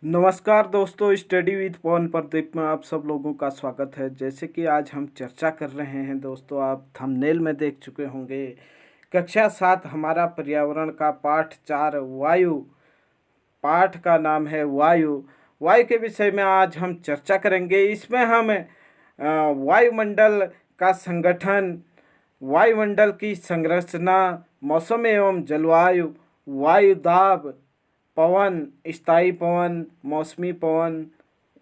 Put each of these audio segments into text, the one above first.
नमस्कार दोस्तों, study with पवन प्रदीप में आप सब लोगों का स्वागत है। जैसे कि आज हम चर्चा कर रहे हैं दोस्तों, आप थंबनेल में देख चुके होंगे। कक्षा 7 हमारा पर्यावरण का पाठ 4 वायु, पाठ का नाम है वायु। वायु के विषय में आज हम चर्चा करेंगे। इसमें हम वायुमंडल का संगठन, वायुमंडल की संरचना, मौसम एवं जलवायु, वायु दाब, पवन, स्थायी पवन, मौसमी पवन,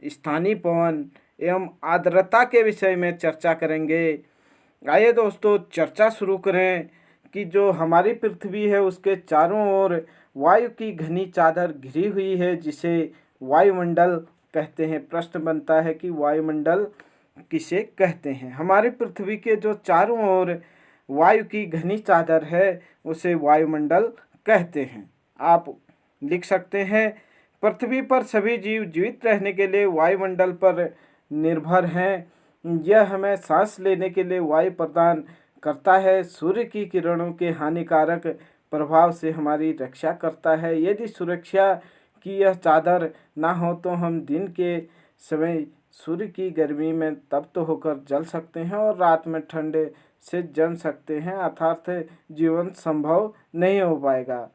स्थानीय पवन एवं आर्द्रता के विषय में चर्चा करेंगे। आइए दोस्तों चर्चा शुरू करें कि जो हमारी पृथ्वी है उसके चारों ओर वायु की घनी चादर घिरी हुई है, जिसे वायुमंडल कहते हैं। प्रश्न बनता है कि वायुमंडल किसे कहते हैं। हमारी पृथ्वी के जो चारों ओर वायु की घनी चादर है उसे वायुमंडल कहते हैं। आप लिख सकते हैं, पृथ्वी पर सभी जीव जीवित रहने के लिए वायुमंडल पर निर्भर हैं। यह हमें सांस लेने के लिए वायु प्रदान करता है। सूर्य की किरणों के हानिकारक प्रभाव से हमारी रक्षा करता है। यदि सुरक्षा की यह चादर ना हो तो हम दिन के समय सूर्य की गर्मी में तप्त होकर जल सकते हैं और रात में ठंडे से जम सकते हैं, अर्थात जीवन संभव नहीं हो पाएगा।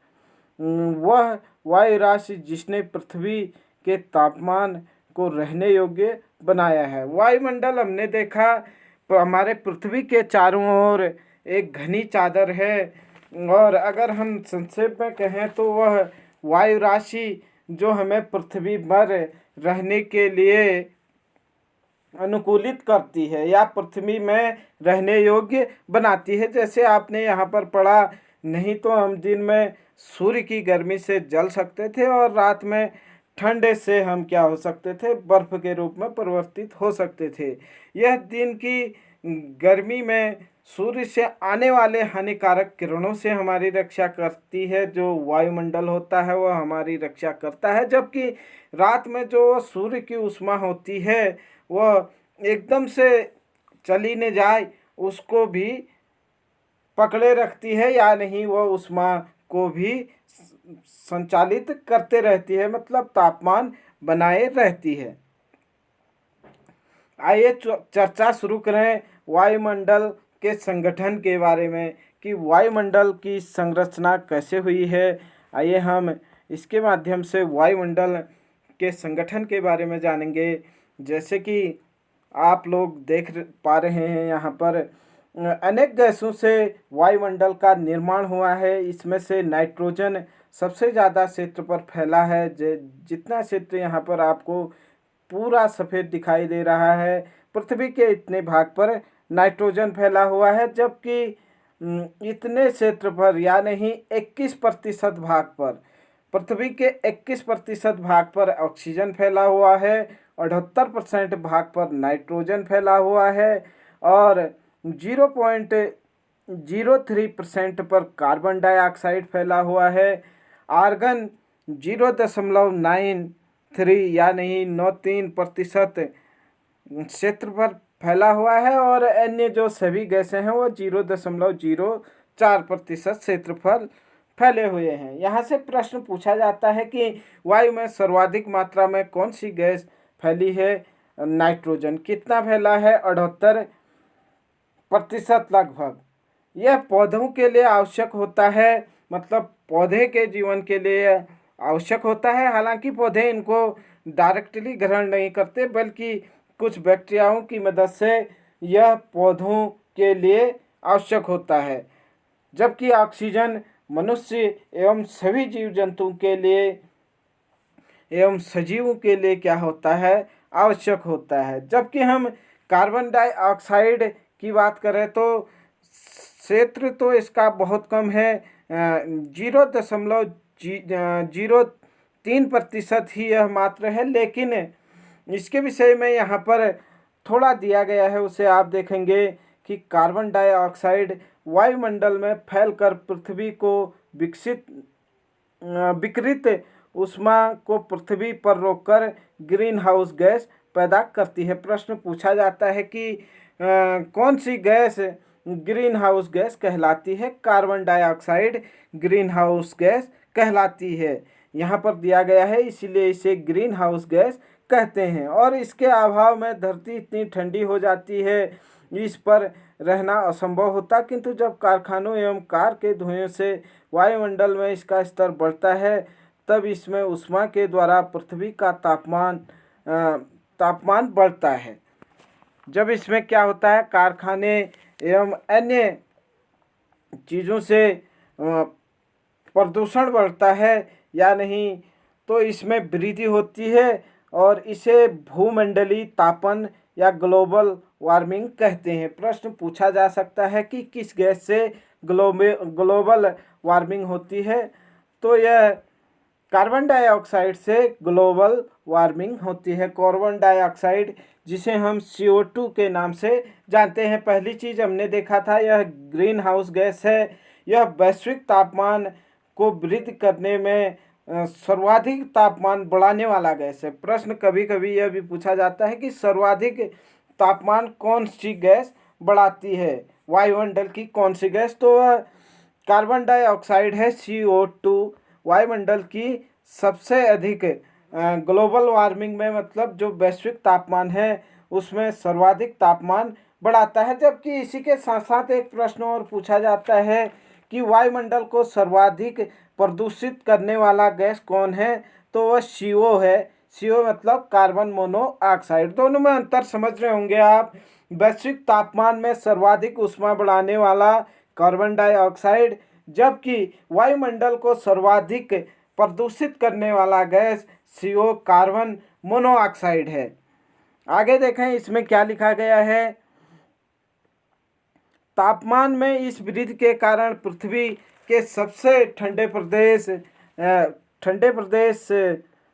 वह वायु राशि जिसने पृथ्वी के तापमान को रहने योग्य बनाया है। वायुमंडल हमने देखा हमारे पृथ्वी के चारों ओर एक घनी चादर है, और अगर हम संक्षेप में कहें तो वह वायु राशि जो हमें पृथ्वी पर रहने के लिए अनुकूलित करती है या पृथ्वी में रहने योग्य बनाती है। जैसे आपने यहाँ पर पढ़ा, नहीं तो हम दिन में सूर्य की गर्मी से जल सकते थे और रात में ठंडे से हम क्या हो सकते थे, बर्फ के रूप में परिवर्तित हो सकते थे। यह दिन की गर्मी में सूर्य से आने वाले हानिकारक किरणों से हमारी रक्षा करती है। जो वायुमंडल होता है वह हमारी रक्षा करता है, जबकि रात में जो सूर्य की ऊष्मा होती है वह एकदम से चली न जाए उसको भी पकड़े रखती है, या नहीं वह ऊष्मा को भी संचालित करते रहती है, मतलब तापमान बनाए रहती है। आइए चर्चा शुरू करें वायुमंडल के संगठन के बारे में कि वायुमंडल की संरचना कैसे हुई है। आइए हम इसके माध्यम से वायुमंडल के संगठन के बारे में जानेंगे। जैसे कि आप लोग देख पा रहे हैं, यहाँ पर अनेक गैसों से वायुमंडल का निर्माण हुआ है। इसमें से नाइट्रोजन सबसे ज़्यादा क्षेत्र पर फैला है। जितना क्षेत्र यहाँ पर आपको पूरा सफ़ेद दिखाई दे रहा है, पृथ्वी के इतने भाग पर नाइट्रोजन फैला हुआ है, जबकि इतने क्षेत्र पर यानी 21% भाग पर, पृथ्वी के 21% भाग पर ऑक्सीजन फैला हुआ है, 78% भाग पर नाइट्रोजन फैला हुआ है और 0.03% पर कार्बन डाइऑक्साइड फैला हुआ है। आर्गन 0.93 यानी 93% क्षेत्र पर फैला हुआ है, और अन्य जो सभी गैसें हैं वो 0.04% क्षेत्रफल फैले हुए हैं। यहाँ से प्रश्न पूछा जाता है कि वायु में सर्वाधिक मात्रा में कौन सी गैस फैली है। नाइट्रोजन कितना फैला है? 78% लगभग। यह पौधों के लिए आवश्यक होता है, मतलब पौधे के जीवन के लिए आवश्यक होता है। हालांकि पौधे इनको डायरेक्टली ग्रहण नहीं करते, बल्कि कुछ बैक्टीरियाओं की मदद से यह पौधों के लिए आवश्यक होता है। जबकि ऑक्सीजन मनुष्य एवं सभी जीव जंतुओं के लिए एवं सजीवों के लिए क्या होता है? आवश्यक होता है। जबकि हम कार्बन डाइऑक्साइड की बात करें तो क्षेत्र तो इसका बहुत कम है, 0.03% ही यह मात्र है। लेकिन इसके विषय में यहाँ पर थोड़ा दिया गया है, उसे आप देखेंगे कि कार्बन डाइऑक्साइड वायुमंडल में फैलकर पृथ्वी को विकृत ऊष्मा को पृथ्वी पर रोककर ग्रीन हाउस गैस पैदा करती है। प्रश्न पूछा जाता है कि कौन सी गैस ग्रीन हाउस गैस कहलाती है? Carbon dioxide green house gas कहलाती है। यहाँ पर दिया गया है, इसीलिए इसे ग्रीन हाउस गैस कहते हैं। और इसके अभाव में धरती इतनी ठंडी हो जाती है, इस पर रहना असंभव होता। किंतु जब कारखानों एवं कार के धुएं से वायुमंडल में इसका स्तर बढ़ता है, तब इसमें ऊष्मा के द्वारा पृथ्वी का तापमान बढ़ता है। जब इसमें क्या होता है, कारखाने एवं अन्य चीज़ों से प्रदूषण बढ़ता है या नहीं, तो इसमें वृद्धि होती है और इसे भूमंडलीय तापन या ग्लोबल वार्मिंग कहते हैं। प्रश्न पूछा जा सकता है कि किस गैस से ग्लोबल वार्मिंग होती है, तो यह कार्बन डाइऑक्साइड से ग्लोबल वार्मिंग होती है। कार्बन डाइऑक्साइड जिसे हम CO2 के नाम से जानते हैं। पहली चीज़ हमने देखा था, यह ग्रीन हाउस गैस है। यह वैश्विक तापमान को वृद्धि करने में सर्वाधिक तापमान बढ़ाने वाला गैस है। प्रश्न कभी कभी यह भी पूछा जाता है कि सर्वाधिक तापमान कौन सी गैस बढ़ाती है, वायुमंडल की कौन सी गैस, तो वह कार्बन डाइऑक्साइड है, CO2 वायुमंडल की सबसे अधिक ग्लोबल वार्मिंग में, मतलब जो वैश्विक तापमान है उसमें सर्वाधिक तापमान बढ़ाता है। जबकि इसी के साथ साथ एक प्रश्न और पूछा जाता है कि वायुमंडल को सर्वाधिक प्रदूषित करने वाला गैस कौन है, तो वह CO है। CO मतलब कार्बन मोनोऑक्साइड। दोनों में अंतर समझ रहे होंगे आप। वैश्विक तापमान में सर्वाधिक ऊष्मा बढ़ाने वाला कार्बन डाइऑक्साइड, जबकि वायुमंडल को सर्वाधिक प्रदूषित करने वाला गैस CO कार्बन मोनोऑक्साइड है। आगे देखें इसमें क्या लिखा गया है। तापमान में इस वृद्धि के कारण पृथ्वी के सबसे ठंडे प्रदेश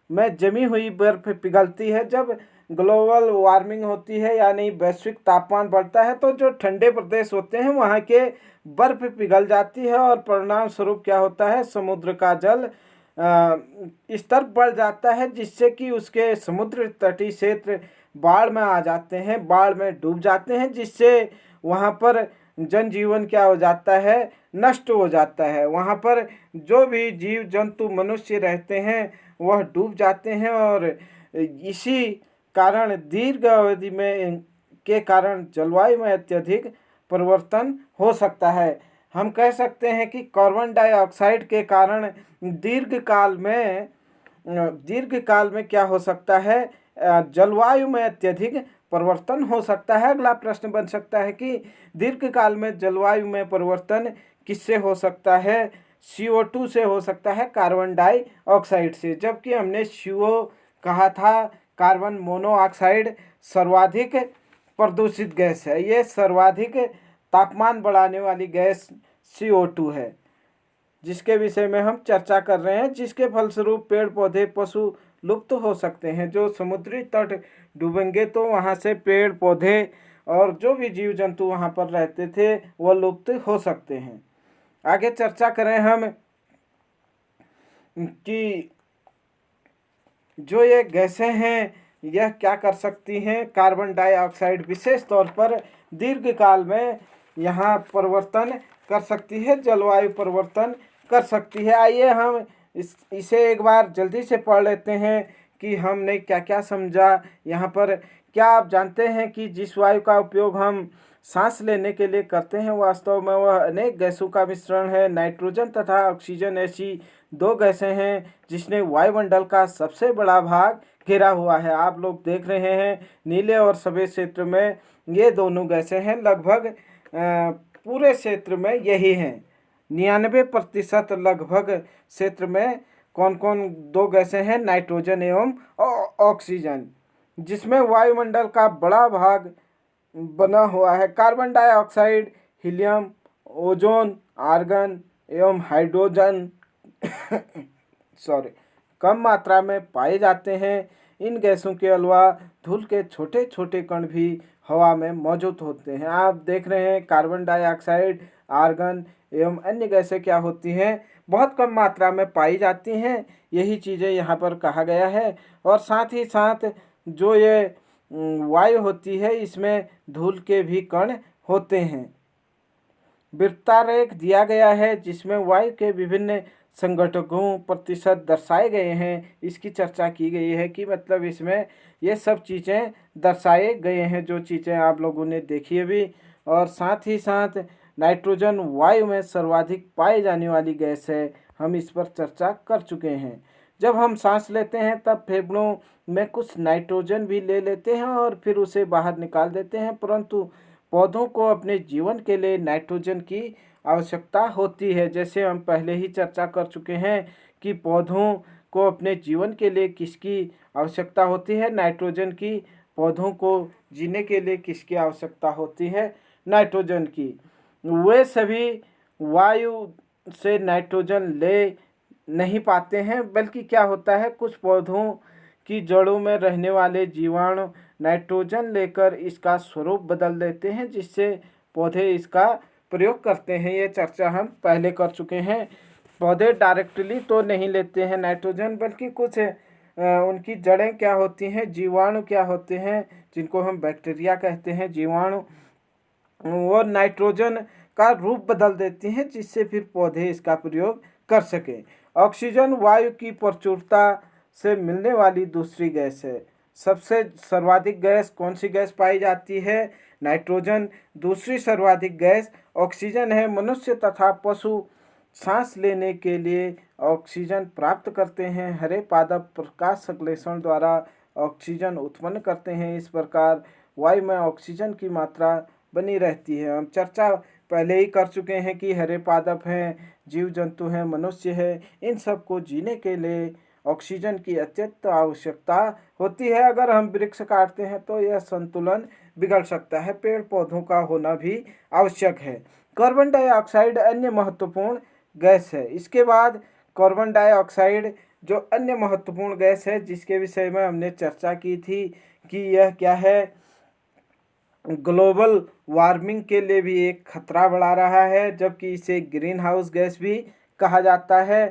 में जमी हुई बर्फ पिघलती है। जब ग्लोबल वार्मिंग होती है यानी वैश्विक तापमान बढ़ता है, तो जो ठंडे प्रदेश होते हैं वहाँ के बर्फ पिघल जाती है और परिणाम स्वरूप क्या होता है, समुद्र का जल स्तर बढ़ जाता है, जिससे कि उसके समुद्र तटीय क्षेत्र बाढ़ में आ जाते हैं, बाढ़ में डूब जाते हैं, जिससे वहाँ पर जनजीवन क्या हो जाता है, नष्ट हो जाता है। वहाँ पर जो भी जीव जंतु मनुष्य रहते हैं वह डूब जाते हैं और इसी कारण दीर्घ अवधि में के कारण जलवायु में अत्यधिक परिवर्तन हो सकता है। हम कह सकते हैं कि कार्बन डाइऑक्साइड के कारण दीर्घकाल में क्या हो सकता है, जलवायु में अत्यधिक परिवर्तन हो सकता है। अगला प्रश्न बन सकता है कि दीर्घकाल में जलवायु में परिवर्तन किससे हो सकता है, CO2 से हो सकता है, कार्बन डाइऑक्साइड से। जबकि हमने CO कहा था, कार्बन मोनोऑक्साइड सर्वाधिक प्रदूषित गैस है, ये सर्वाधिक तापमान बढ़ाने वाली गैस CO2 है, जिसके विषय में हम चर्चा कर रहे हैं, जिसके फलस्वरूप पेड़ पौधे पशु लुप्त हो सकते हैं। जो समुद्री तट डूबेंगे तो वहाँ से पेड़ पौधे और जो भी जीव जंतु वहाँ पर रहते थे वह लुप्त हो सकते हैं। आगे चर्चा करें हम कि जो ये गैसें हैं यह क्या कर सकती हैं। कार्बन डाइऑक्साइड विशेष तौर पर दीर्घकाल में यहाँ परिवर्तन कर सकती है, जलवायु परिवर्तन कर सकती है। आइए हम इसे एक बार जल्दी से पढ़ लेते हैं कि हमने क्या क्या समझा यहाँ पर। क्या आप जानते हैं कि जिस वायु का उपयोग हम सांस लेने के लिए करते हैं वास्तव में वह अनेक गैसों का मिश्रण है। नाइट्रोजन तथा ऑक्सीजन ऐसी दो गैसें हैं जिसने वायुमंडल का सबसे बड़ा भाग घेरा हुआ है। आप लोग देख रहे हैं नीले और सफ़ेद क्षेत्र में ये दोनों गैसें हैं, लगभग पूरे क्षेत्र में यही हैं। 99% लगभग क्षेत्र में कौन कौन दो गैसें हैं, नाइट्रोजन एवं ऑक्सीजन, जिसमें वायुमंडल का बड़ा भाग बना हुआ है। Carbon dioxide, helium, ozone, argon एवं हाइड्रोजन कम मात्रा में पाए जाते हैं। इन गैसों के अलावा धूल के छोटे छोटे कण भी हवा में मौजूद होते हैं। आप देख रहे हैं कार्बन डाइऑक्साइड, आर्गन एवं अन्य गैसें क्या होती हैं, बहुत कम मात्रा में पाई जाती हैं। यही चीज़ें यहाँ पर कहा गया है। और साथ ही साथ जो ये वायु होती है इसमें धूल के भी कण होते हैं। वृत्तारेख दिया गया है जिसमें वायु के विभिन्न संगठकों प्रतिशत दर्शाए गए हैं, इसकी चर्चा की गई है कि मतलब इसमें ये सब चीज़ें दर्शाए गए हैं, जो चीज़ें आप लोगों ने देखी है भी। और साथ ही साथ नाइट्रोजन वायु में सर्वाधिक पाई जाने वाली गैस है, हम इस पर चर्चा कर चुके हैं। जब हम सांस लेते हैं तब फेफड़ों में कुछ नाइट्रोजन भी ले लेते हैं और फिर उसे बाहर निकाल देते हैं, परंतु पौधों को अपने जीवन के लिए नाइट्रोजन की आवश्यकता होती है। जैसे हम पहले ही चर्चा कर चुके हैं कि पौधों को अपने जीवन के लिए किसकी आवश्यकता होती है, नाइट्रोजन की। पौधों को जीने के लिए किसकी आवश्यकता होती है, नाइट्रोजन की। वे सभी वायु से नाइट्रोजन ले नहीं पाते हैं, बल्कि क्या होता है, कुछ पौधों की जड़ों में रहने वाले जीवाणु नाइट्रोजन लेकर इसका स्वरूप बदल देते हैं, जिससे पौधे इसका प्रयोग करते हैं। ये चर्चा हम पहले कर चुके हैं। पौधे डायरेक्टली तो नहीं लेते हैं नाइट्रोजन, बल्कि कुछ उनकी जड़ें क्या होती हैं, जीवाणु क्या होते हैं, जिनको हम बैक्टीरिया कहते हैं, जीवाणु, वो नाइट्रोजन का रूप बदल देती हैं, जिससे फिर पौधे इसका प्रयोग कर सकें। ऑक्सीजन वायु की प्रचुरता से मिलने वाली दूसरी गैस है। सबसे सर्वाधिक गैस कौन सी गैस पाई जाती है, नाइट्रोजन। दूसरी सर्वाधिक गैस ऑक्सीजन है। मनुष्य तथा पशु सांस लेने के लिए ऑक्सीजन प्राप्त करते हैं। हरे पादप प्रकाश संश्लेषण द्वारा ऑक्सीजन उत्पन्न करते हैं। इस प्रकार वायु में ऑक्सीजन की मात्रा बनी रहती है। हम चर्चा पहले ही कर चुके हैं कि हरे पादप हैं, जीव जंतु हैं, मनुष्य है, इन सब को जीने के लिए ऑक्सीजन की अत्यंत आवश्यकता होती है। अगर हम वृक्ष काटते हैं तो यह संतुलन बिगड़ सकता है। पेड़ पौधों का होना भी आवश्यक है। कार्बन डाइऑक्साइड अन्य महत्वपूर्ण गैस है। इसके बाद कार्बन डाइऑक्साइड जो अन्य महत्वपूर्ण गैस है, जिसके विषय में हमने चर्चा की थी कि यह क्या है, ग्लोबल वार्मिंग के लिए भी एक खतरा बढ़ा रहा है, जबकि इसे ग्रीन हाउस गैस भी कहा जाता है।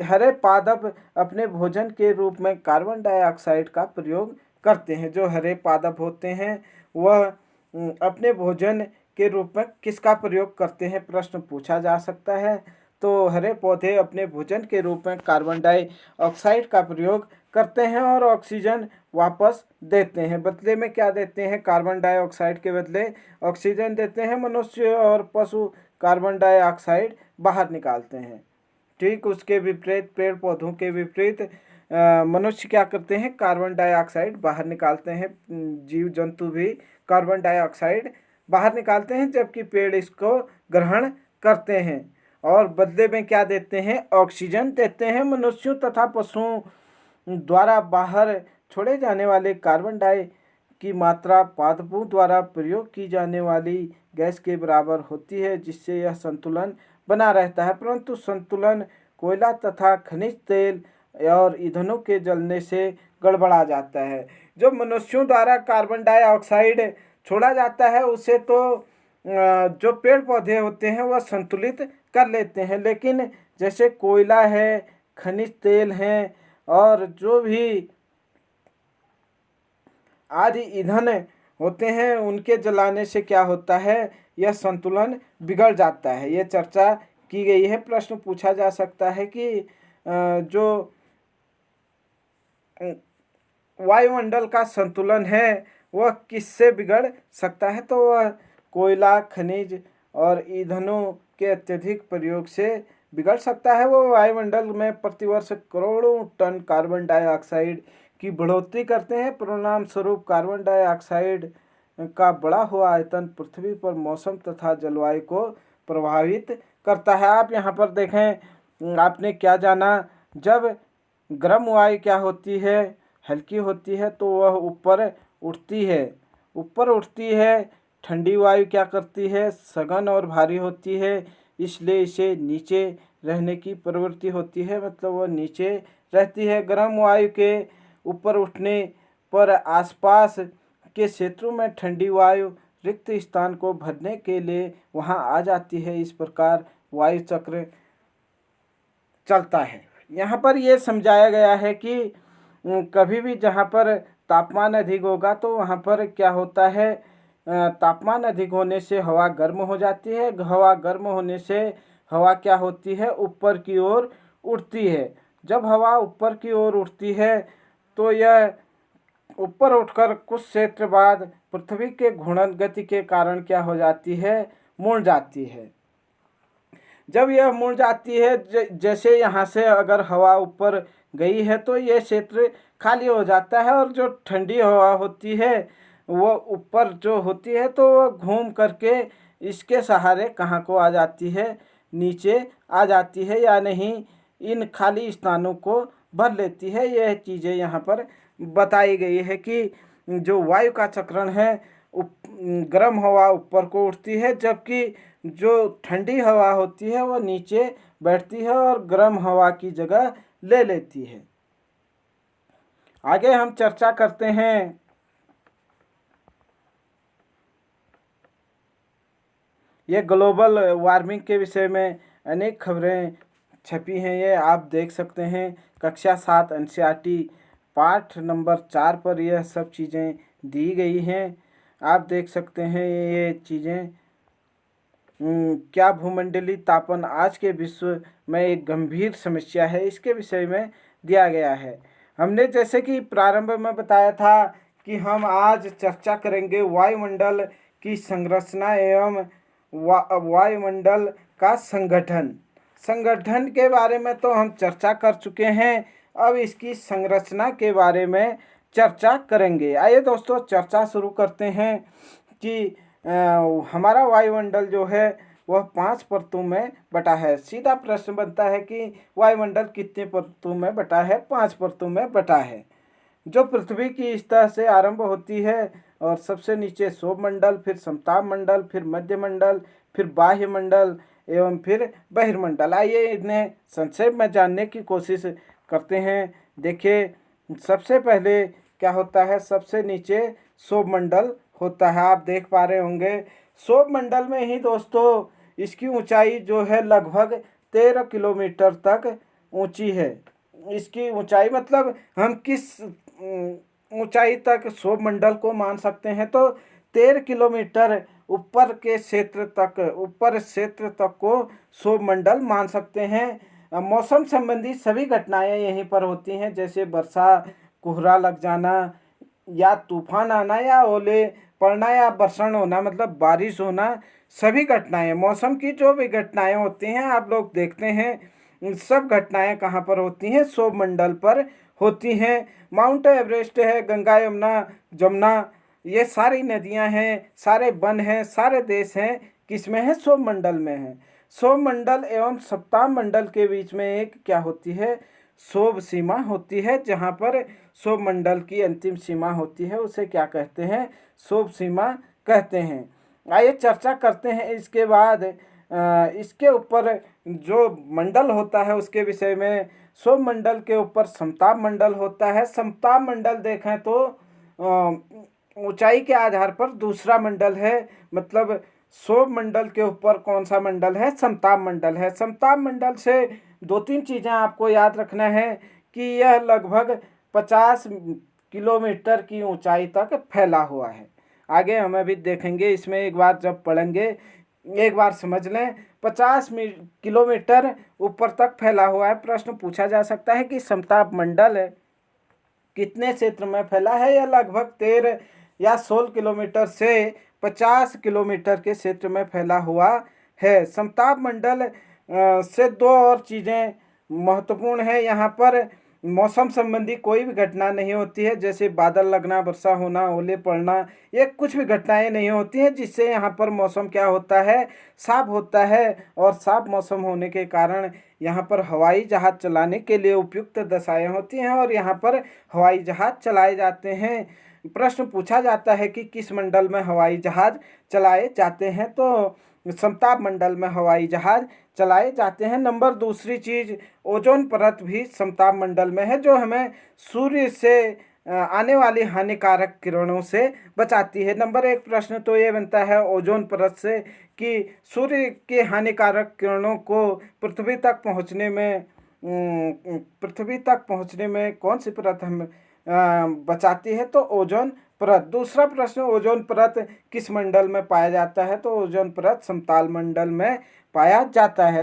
हरे पादप अपने भोजन के रूप में कार्बन डाइऑक्साइड का प्रयोग करते हैं। जो हरे पादप होते हैं वह अपने भोजन के रूप में किसका प्रयोग करते हैं, प्रश्न पूछा जा सकता है। तो हरे पौधे अपने भोजन के रूप में कार्बन डाइऑक्साइड का प्रयोग करते हैं और ऑक्सीजन वापस देते हैं। बदले में क्या देते हैं, कार्बन डाइऑक्साइड के बदले ऑक्सीजन देते हैं। मनुष्य और पशु कार्बन डाइऑक्साइड बाहर निकालते हैं। ठीक उसके विपरीत, पेड़ पौधों के विपरीत मनुष्य क्या करते हैं, कार्बन डाइऑक्साइड बाहर निकालते हैं। जीव जंतु भी कार्बन डाइऑक्साइड बाहर निकालते हैं, जबकि पेड़ इसको ग्रहण करते हैं और बदले में क्या देते हैं, ऑक्सीजन देते हैं। मनुष्यों तथा पशुओं द्वारा बाहर छोड़े जाने वाले कार्बन डाई की मात्रा पादपों द्वारा प्रयोग की जाने वाली गैस के बराबर होती है, जिससे यह संतुलन बना रहता है। परंतु संतुलन कोयला तथा खनिज तेल और ईंधनों के जलने से गड़बड़ा जाता है। जो मनुष्यों द्वारा कार्बन डाइऑक्साइड छोड़ा जाता है उसे तो जो पेड़ पौधे होते हैं वह संतुलित कर लेते हैं, लेकिन जैसे कोयला है, खनिज तेल हैं और जो भी आदि ईंधन होते हैं उनके जलाने से क्या होता है, यह संतुलन बिगड़ जाता है। यह चर्चा की गई है। प्रश्न पूछा जा सकता है कि जो वायुमंडल का संतुलन है वह किससे बिगड़ सकता है, तो वह कोयला, खनिज और ईंधनों के अत्यधिक प्रयोग से बिगड़ सकता है। वो वायुमंडल में प्रतिवर्ष करोड़ों टन कार्बन डाइऑक्साइड की बढ़ोतरी करते हैं। परिणाम स्वरूप कार्बन डाइऑक्साइड का बढ़ा हुआ आयतन पृथ्वी पर मौसम तथा जलवायु को प्रभावित करता है। आप यहाँ पर देखें, आपने क्या जाना, जब गर्म वायु क्या होती है, हल्की होती है तो वह ऊपर उठती है। ठंडी वायु क्या करती है, सघन और भारी होती है, इसलिए इसे नीचे रहने की प्रवृत्ति होती है, मतलब वह नीचे रहती है। गर्म वायु के ऊपर उठने पर आसपास के क्षेत्रों में ठंडी वायु रिक्त स्थान को भरने के लिए वहां आ जाती है। इस प्रकार वायु चक्र चलता है। यहाँ पर यह समझाया गया है कि कभी भी जहाँ पर तापमान अधिक होगा तो वहाँ पर क्या होता है, तापमान अधिक होने से हवा गर्म हो जाती है। हवा गर्म होने से हवा क्या होती है, ऊपर की ओर उठती है। जब हवा ऊपर की ओर उठती है तो यह ऊपर उठकर कुछ क्षेत्र बाद पृथ्वी के घूर्णन गति के कारण क्या हो जाती है, मुड़ जाती है। जब यह मुड़ जाती है, जैसे यहाँ से अगर हवा ऊपर गई है तो ये क्षेत्र खाली हो जाता है, और जो ठंडी हवा होती है वो ऊपर जो होती है तो वो घूम करके इसके सहारे कहाँ को आ जाती है, नीचे आ जाती है, या नहीं इन खाली स्थानों को भर लेती है। यह चीज़ें यहाँ पर बताई गई है कि जो वायु का चक्रण है, गर्म हवा ऊपर को उठती है, जबकि जो ठंडी हवा होती है वो नीचे बैठती है और गर्म हवा की जगह ले लेती है। आगे हम चर्चा करते हैं ये ग्लोबल वार्मिंग के विषय में अनेक खबरें छपी हैं, ये आप देख सकते हैं। कक्षा 7 एनसीईआरटी पाठ नंबर 4 पर यह सब चीज़ें दी गई हैं। आप देख सकते हैं ये चीज़ें। क्या भूमंडलीय तापन आज के विश्व में एक गंभीर समस्या है, इसके विषय में दिया गया है। हमने जैसे कि प्रारंभ में बताया था कि हम आज चर्चा करेंगे वायुमंडल की संरचना एवं वायुमंडल का संगठन के बारे में तो हम चर्चा कर चुके हैं। अब इसकी संरचना के बारे में चर्चा करेंगे। आइए दोस्तों चर्चा शुरू करते हैं कि हमारा वायुमंडल जो है वह 5 परतों में बटा है। सीधा प्रश्न बनता है कि वायुमंडल कितने परतों में बटा है? 5 परतों में बटा है, जो पृथ्वी की सतह से आरंभ होती है और सबसे नीचे सौरमंडल, फिर समताप मंडल, फिर मध्य मंडल, फिर बाह्य मंडल एवं फिर बहिर्मंडल। आइए इन्हें संक्षेप में जानने की कोशिश करते हैं। देखिए सबसे पहले क्या होता है, सबसे नीचे सौरमंडल होता है। आप देख पा रहे होंगे सौरमंडल में ही दोस्तों इसकी ऊंचाई जो है लगभग 13 किलोमीटर तक ऊंची है। इसकी ऊंचाई मतलब हम किस ऊंचाई तक सौरमंडल को मान सकते हैं, तो 13 किलोमीटर ऊपर के क्षेत्र तक, ऊपर क्षेत्र तक को सौरमंडल मान सकते हैं। मौसम संबंधी सभी घटनाएं यहीं पर होती हैं, जैसे वर्षा, कोहरा लग जाना, या तूफान आना, या ओले पड़ना, या वर्षण होना मतलब बारिश होना, सभी घटनाएं, मौसम की जो भी घटनाएं होती हैं आप लोग देखते हैं, सब घटनाएं कहाँ पर होती हैं? सौरमंडल पर होती हैं। माउंट एवरेस्ट है, गंगा जमुना, ये सारी नदियां हैं, सारे वन हैं, सारे देश हैं, किसमें है? सौरमंडल में है। सौरमंडल एवं सप्ताह मंडल के बीच में एक क्या होती है? सौर सीमा होती है, जहाँ पर सौरमंडल की अंतिम सीमा होती है उसे क्या कहते हैं? सौर सीमा कहते हैं। आइए चर्चा करते हैं इसके बाद इसके ऊपर जो मंडल होता है उसके विषय में। सौरमंडल के ऊपर समताप मंडल होता है। समताप मंडल देखें तो ऊंचाई के आधार पर दूसरा मंडल है, मतलब सौरमंडल के ऊपर कौन सा मंडल है? समताप मंडल है। समताप मंडल से 2-3 चीज़ें आपको याद रखना है कि यह लगभग 50 किलोमीटर की ऊंचाई तक फैला हुआ है। आगे हम अभी देखेंगे, इसमें एक बार जब पढ़ेंगे एक बार समझ लें। 50 किलोमीटर ऊपर तक फैला हुआ है। प्रश्न पूछा जा सकता है कि समताप मंडल कितने क्षेत्र में फैला है? यह लगभग 13 या 16 किलोमीटर से 50 किलोमीटर के क्षेत्र में फैला हुआ है। समताप मंडल से 2 और चीज़ें महत्वपूर्ण है। यहाँ पर मौसम संबंधी कोई भी घटना नहीं होती है, जैसे बादल लगना, वर्षा होना, ओले पड़ना, ये कुछ भी घटनाएं नहीं होती हैं, जिससे यहाँ पर मौसम क्या होता है? साफ होता है। और साफ मौसम होने के कारण यहाँ पर हवाई जहाज़ चलाने के लिए उपयुक्त दशाएं होती हैं और यहाँ पर हवाई जहाज़ चलाए जाते हैं। प्रश्न पूछा जाता है कि किस मंडल में हवाई जहाज़ चलाए जाते हैं, तो समताप मंडल में हवाई जहाज़ चलाए जाते हैं। नंबर दूसरी चीज़, ओजोन परत भी समताप मंडल में है, जो हमें सूर्य से आने वाली हानिकारक किरणों से बचाती है। नंबर 1 प्रश्न तो ये बनता है ओजोन परत से कि सूर्य के हानिकारक किरणों को पृथ्वी तक पहुंचने में कौन सी परत हम बचाती है? तो ओजोन परत। दूसरा प्रश्न, ओजोन परत किस मंडल में पाया जाता है? तो ओजोन परत समताप मंडल में पाया जाता है।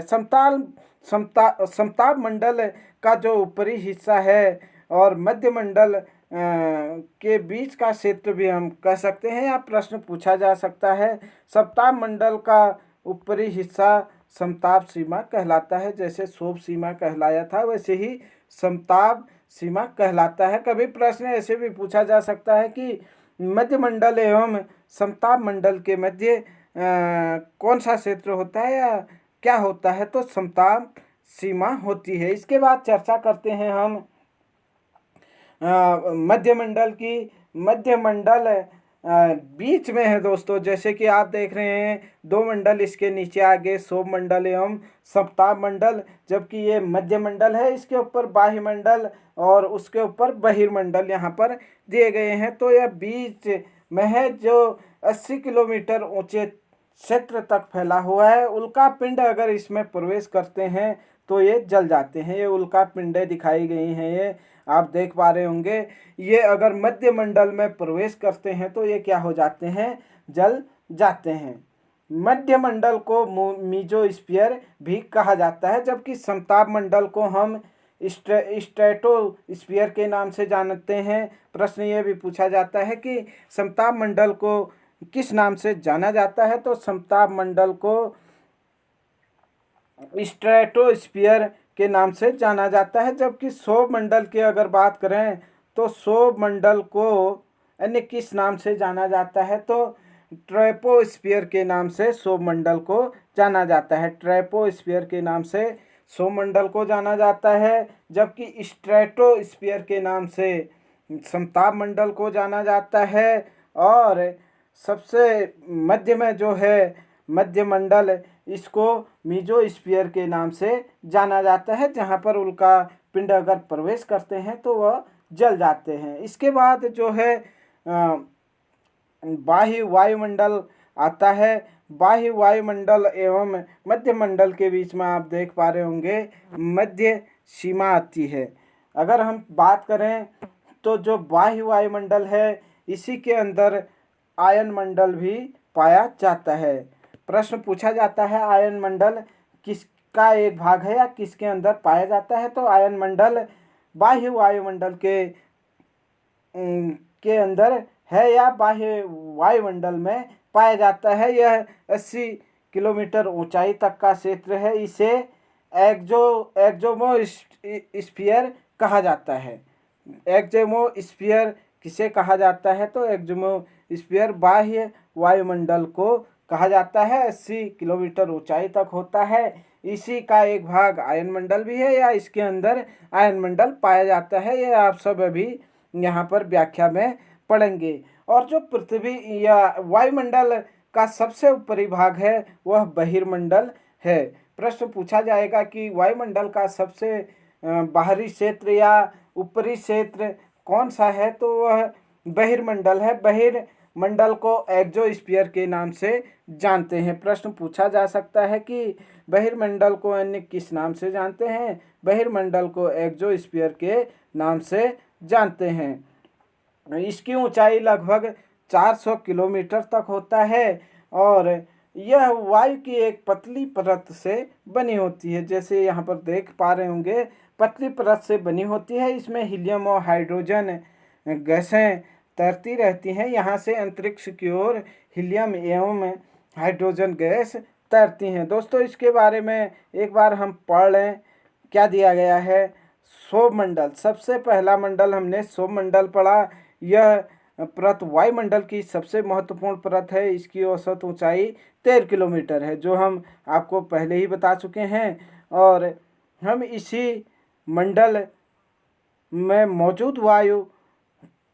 समताप मंडल का जो ऊपरी हिस्सा है और मध्य मंडल के बीच का क्षेत्र भी हम कह सकते हैं, या प्रश्न पूछा जा सकता है। समताप मंडल का ऊपरी हिस्सा समताप सीमा कहलाता है। जैसे क्षोभ सीमा कहलाया था, वैसे ही समताप सीमा कहलाता है। कभी प्रश्न ऐसे भी पूछा जा सकता है कि मध्य मंडल एवं समताप मंडल के मध्य कौन सा क्षेत्र होता है या क्या होता है, तो समताप सीमा होती है। इसके बाद चर्चा करते हैं हम मध्य मंडल की। मध्य मंडल बीच में है दोस्तों। जैसे कि आप देख रहे हैं, दो मंडल इसके नीचे आगे क्षोभ मंडल एवं समताप मंडल, जबकि ये मध्य मंडल है। इसके ऊपर बाह्य मंडल और उसके ऊपर बहिर्मंडल यहाँ पर दिए गए हैं। तो यह बीच में है, जो 80 किलोमीटर ऊंचे क्षेत्र तक फैला हुआ है। उल्का पिंड अगर इसमें प्रवेश करते हैं तो ये जल जाते हैं। ये उल्का पिंडें दिखाई गई हैं, ये आप देख पा रहे होंगे। ये अगर मध्य मंडल में प्रवेश करते हैं तो ये क्या हो जाते हैं, जल जाते हैं। मध्य मंडल को मीजोस्फीयर भी कहा जाता है, जबकि समताप मंडल को हम स्ट्रेटोस्फीयर के नाम से जानते हैं। प्रश्न ये भी पूछा जाता है कि समताप मंडल को किस नाम से जाना जाता है, तो समताप मंडल को स्ट्रेटोस्फीयर के नाम से जाना जाता है। जबकि क्षोभ मंडल की अगर बात करें तो क्षोभ मंडल को अन्य किस नाम से जाना जाता है, तो ट्रोपोस्फीयर के नाम से क्षोभ मंडल को जाना जाता है। ट्रोपोस्फीयर के नाम से क्षोभ मंडल को जाना जाता है, जबकि स्ट्रेटोस्फीयर के नाम से समताप मंडल को जाना जाता है। और सबसे मध्य में जो है मध्य मंडल, इसको मीजोस्फीयर के नाम से जाना जाता है, जहाँ पर उल्का पिंड अगर प्रवेश करते हैं तो वह जल जाते हैं। इसके बाद जो है बाह्य वायुमंडल आता है। बाह्य वायुमंडल एवं मध्य मंडल के बीच में आप देख पा रहे होंगे मध्य सीमा आती है। अगर हम बात करें तो जो बाह्य वायुमंडल है, इसी के अंदर आयन मंडल भी पाया जाता है। प्रश्न पूछा जाता है आयन मंडल किसका एक भाग है या किसके अंदर पाया जाता है, तो आयन मंडल बाह्य वायुमंडल के अंदर है या बाह्य वायुमंडल में पाया जाता है। यह 80 किलोमीटर ऊंचाई तक का क्षेत्र है। इसे एक्सोमोस्फीयर कहा जाता है। एक्सोमोस्फीयर किसे कहा जाता है, तो एक्सोमोस्फीयर बाह्य वायुमंडल को कहा जाता है। 80 किलोमीटर ऊंचाई तक होता है। इसी का एक भाग आयन मंडल भी है, या इसके अंदर आयन मंडल पाया जाता है। ये आप सब अभी यहाँ पर व्याख्या में पढ़ेंगे। और जो पृथ्वी या वायुमंडल का सबसे ऊपरी भाग है वह बहिर्मंडल है। प्रश्न पूछा जाएगा कि वायुमंडल का सबसे बाहरी क्षेत्र या ऊपरी क्षेत्र कौन सा है, तो वह बहिर्मंडल है। बहिर्मंडल को एक्सोस्फीयर के नाम से जानते हैं। प्रश्न पूछा जा सकता है कि बहिर्मंडल को अन्य किस नाम से जानते हैं, बहिर्मंडल को एक्सोस्फीयर के नाम से जानते हैं। इसकी ऊंचाई लगभग 400 किलोमीटर तक होता है और यह वायु की एक पतली परत से बनी होती है। जैसे यहाँ पर देख पा रहे होंगे, पतली परत से बनी होती है। इसमें हीलियम और हाइड्रोजन गैसें तैरती रहती हैं। यहाँ से अंतरिक्ष की ओर हीलियम एवं हाइड्रोजन गैस तैरती हैं। दोस्तों, इसके बारे में एक बार हम पढ़ लें क्या दिया गया है। क्षोभ मंडल, सबसे पहला मंडल हमने क्षोभ मंडल पढ़ा। यह परत वायुमंडल की सबसे महत्वपूर्ण परत है। इसकी औसत ऊंचाई 13 किलोमीटर है, जो हम आपको पहले ही बता चुके हैं। और हम इसी मंडल में मौजूद वायु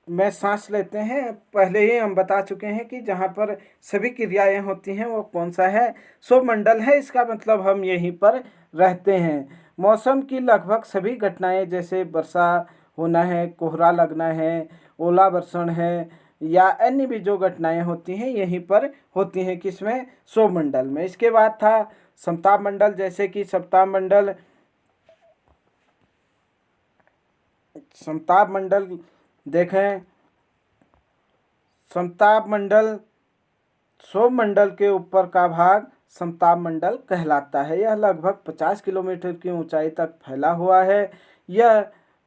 में सांस लेते हैं। पहले ही हम बता चुके हैं कि जहाँ पर सभी क्रियाएं होती हैं वो कौन सा है, क्षोभ मंडल है। इसका मतलब हम यहीं पर रहते हैं। मौसम की लगभग सभी घटनाएं, जैसे वर्षा होना है, कोहरा लगना है, ओला वर्षण है, या अन्य भी जो घटनाएं होती हैं यहीं पर होती हैं। किसमें, क्षोभ मंडल में। इसके बाद था समताप मंडल। जैसे कि समताप मंडल देखें, समताप मंडल क्षोभ मंडल के ऊपर का भाग समताप मंडल कहलाता है। यह लगभग 50 किलोमीटर की ऊंचाई तक फैला हुआ है। यह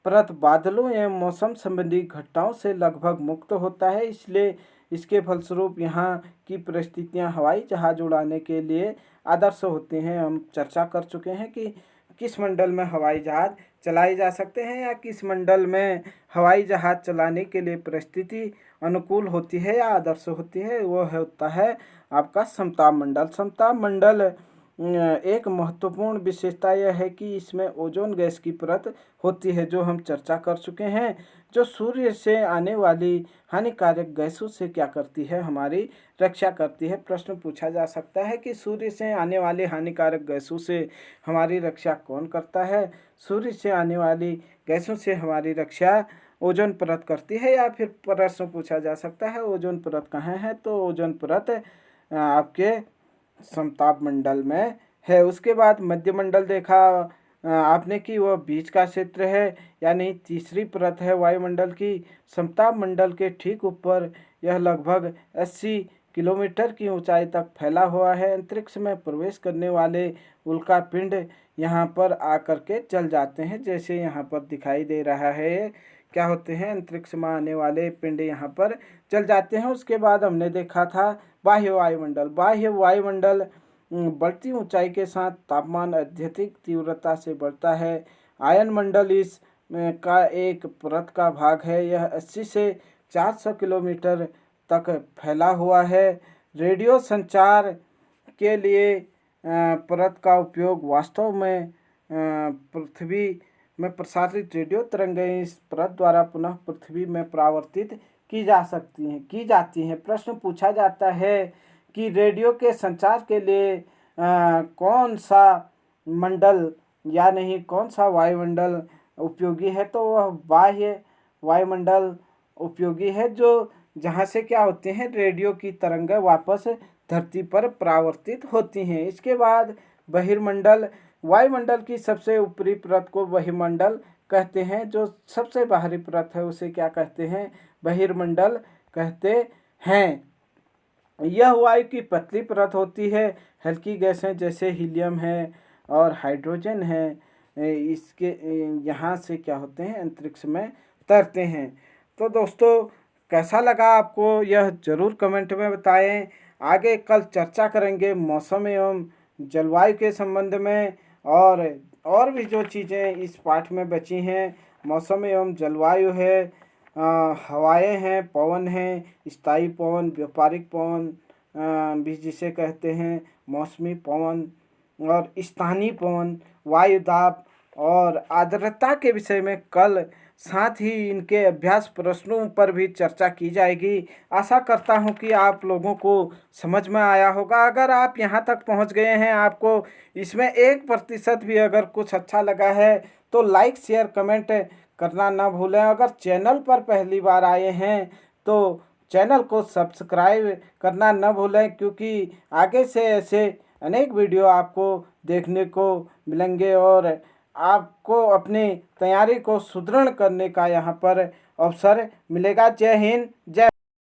परत बादलों एवं मौसम संबंधी घटनाओं से लगभग मुक्त होता है, इसलिए इसके फलस्वरूप यहाँ की परिस्थितियाँ हवाई जहाज उड़ाने के लिए आदर्श होती हैं। हम चर्चा कर चुके हैं कि किस मंडल में हवाई जहाज चलाए जा सकते हैं या किस मंडल में हवाई जहाज चलाने के लिए परिस्थिति अनुकूल होती है या आदर्श होती है। वो होता है आपका समताप मंडल। समताप मंडल एक महत्वपूर्ण विशेषता यह है कि इसमें ओजोन गैस की परत होती है, जो हम चर्चा कर चुके हैं, जो सूर्य से आने वाली हानिकारक गैसों से क्या करती है, हमारी रक्षा करती है। प्रश्न पूछा जा सकता है कि सूर्य से आने वाली हानिकारक गैसों से हमारी रक्षा कौन करता है। सूर्य से आने वाली गैसों से हमारी रक्षा ओजोन परत करती है। या फिर प्रश्न पूछा जा सकता है ओजोन परत कहाँ है, तो ओजोन परत आपके समताप मंडल में है। उसके बाद मध्य मंडल देखा आपने कि वह बीच का क्षेत्र है, यानी तीसरी परत है वायुमंडल की। समताप मंडल के ठीक ऊपर यह लगभग 80 किलोमीटर की ऊंचाई तक फैला हुआ है। अंतरिक्ष में प्रवेश करने वाले उल्का पिंड यहाँ पर आकर के जल जाते हैं, जैसे यहाँ पर दिखाई दे रहा है। क्या होते हैं, अंतरिक्ष में आने वाले पिंड यहाँ पर जल जाते हैं। उसके बाद हमने देखा था बाह्य वायुमंडल। बाह्य वायुमंडल बढ़ती ऊंचाई के साथ तापमान अत्यधिक तीव्रता से बढ़ता है। आयन मंडल इस का एक परत का भाग है। यह 80 से 400 किलोमीटर तक फैला हुआ है। रेडियो संचार के लिए परत का उपयोग वास्तव में पृथ्वी में प्रसारित रेडियो तरंगें इस परत द्वारा पुनः पृथ्वी में परावर्तित की जाती हैं। प्रश्न पूछा जाता है कि रेडियो के संचार के लिए कौन सा मंडल या नहीं कौन सा वायुमंडल उपयोगी है, तो वह बाह्य वायुमंडल उपयोगी है, जो जहाँ से क्या होते हैं, रेडियो की तरंगें वापस धरती पर परावर्तित होती हैं। इसके बाद बहिर्मंडल। वायुमंडल की सबसे ऊपरी परत को बहिर्मंडल कहते हैं। जो सबसे बाहरी परत है उसे क्या कहते हैं, बहिर्मंडल कहते हैं। यह वायु की पतली परत होती है। हल्की गैसें जैसे हीलियम है और हाइड्रोजन है, इसके यहाँ से क्या होते हैं, अंतरिक्ष में तैरते हैं। तो दोस्तों, कैसा लगा आपको यह ज़रूर कमेंट में बताएं। आगे कल चर्चा करेंगे मौसम एवं जलवायु के संबंध में, और भी जो चीज़ें इस पाठ में बची हैं। मौसम एवं जलवायु है, हवाएं हैं, पवन हैं, स्थायी पवन, व्यापारिक पवन भी जिसे कहते हैं, मौसमी पवन और स्थानीय पवन, वायु दाब और आर्द्रता के विषय में कल, साथ ही इनके अभ्यास प्रश्नों पर भी चर्चा की जाएगी। आशा करता हूं कि आप लोगों को समझ में आया होगा। अगर आप यहां तक पहुंच गए हैं, आपको इसमें 1% भी अगर कुछ अच्छा लगा है तो लाइक शेयर कमेंट करना ना भूलें। अगर चैनल पर पहली बार आए हैं तो चैनल को सब्सक्राइब करना न भूलें, क्योंकि आगे से ऐसे अनेक वीडियो आपको देखने को मिलेंगे और आपको अपनी तैयारी को सुदृढ़ करने का यहाँ पर अवसर मिलेगा। जय हिंद, जय